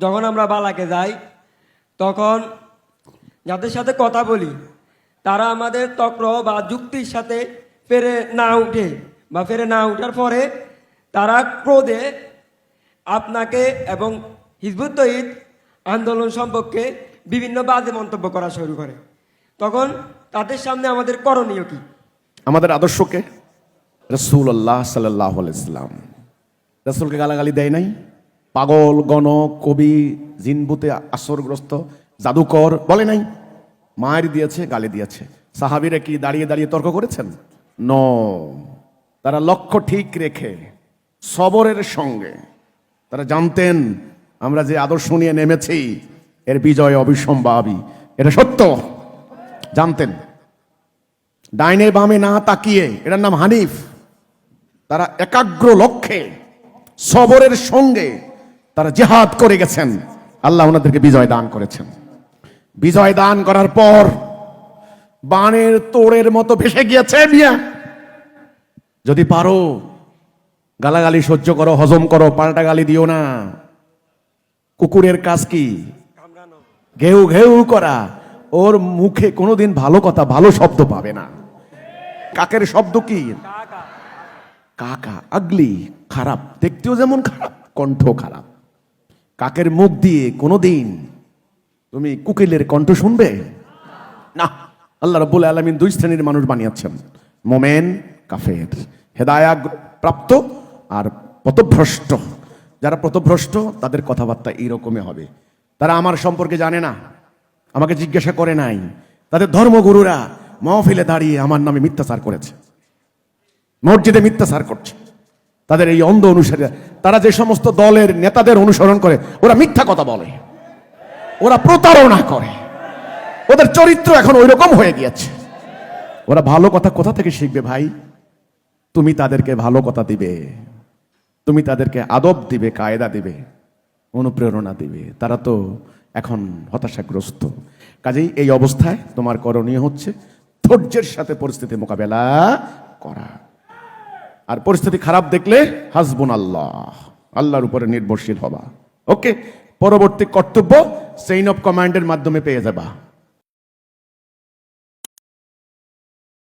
যখন আমরা বালাকে যাই তখন যাদের সাথে কথা বলি তারা আমাদের তক্র বা যুক্তির সাথে পেরে না উঠে বা পেরে না উঠার পরে তারা ক্রোধে আপনাকে এবং হিজবুত তৌহিদ আন্দোলন সম্পর্কে বিভিন্ন বাজে মন্তব্য করা শুরু করে। তখন তাদের সামনে আমাদের করণীয় কি? আমাদের আদর্শকে রাসূলুল্লাহ সাল্লাল্লাহু আলাইহি সাল্লাম রাসূলকে গালাগালি দেয় নাই? পাগল, গণক, কবি, জিনভূতে আসরগ্রস্ত, জাদুকর বলে নাই? মায়ের দিয়েছে, গালি দিয়েছে। সাহাবীরা কি দাঁড়িয়ে দাঁড়িয়ে তর্ক করেছেন? নো, তারা লক্ষ্য ঠিক রেখে সবরের সঙ্গে তারা জানতেন আমরা যে আদর্শ নিয়ে নেমেছি এর বিজয় অবিসম্ভাবী, এটা সত্য জানতেন। ডাইনে বামে না তাকিয়ে, এটার নাম হানিফ। তারা একাগ্র লক্ষ্যে সবরের সঙ্গে তারা জিহাদ করে গেছেন, আল্লাহ ওনাদেরকে বিজয় দান করেছেন। বিজয় দান করার পর বানের তোড়ের মতো ভেসে গিয়েছে মিয়া। যদি পারো গালাগালি সহ্য করো, হজম করো, পাল্টা গালি দিও না। কুকুরের কাজ কি? ঘেউ ঘেউ করা। ওর মুখে কোনোদিন ভালো কথা, ভালো শব্দ পাবে না। কাকের শব্দ কি? কাকা, আগলি, খারাপ, দেখতেও যেমন খারাপ, কণ্ঠ খারাপ। কাকের মুখ দিয়ে কোনোদিন তুমি কুকিলের কণ্ঠ শুনবে না। আল্লাহ রাব্বুল আলামিন দুই শ্রেণীর মানুষ বানিয়েছেন, মোমেন, কাফের, হেদায়াত প্রাপ্ত আর পথভ্রষ্ট। যারা পথভ্রষ্ট তাদের কথাবার্তা এইরকমই হবে। তারা আমার সম্পর্কে জানে না, আমাকে জিজ্ঞাসা করে নাই। তাদের ধর্মগুরুরা মাহফিলে দাঁড়িয়ে আমার নামে মিথ্যাচার করেছে, মসজিদে মিথ্যাচার করছে। তাদের এই অন্ধ অনুসারী, তারা যে সমস্ত দলের নেতাদের অনুসরণ করে, ওরা মিথ্যা কথা বলে, ওরা প্রতারণা করে, ওদের চরিত্র এখন ওই রকম হয়ে গিয়েছে। ওরা ভালো কথা কোথা থেকে শিখবে ভাই? তুমি তাদেরকে ভালো কথা দিবে, তুমি তাদেরকে আদব দিবে, কায়দা দিবে, অনুপ্রেরণা দিবে। তারা তো এখন হতাশাগ্রস্ত। কাজেই এই অবস্থায় তোমার করণীয় হচ্ছে ধৈর্যের সাথে পরিস্থিতি মোকাবেলা করা। আর পরিস্থিতি খারাপ দেখলে হাসবুনাল্লাহ, আল্লাহর উপরে নির্ভরশীল হবা। ওকে, পরবর্তী কর্তব্য চেইন অফ কমান্ডের মাধ্যমে পেয়ে যাবা।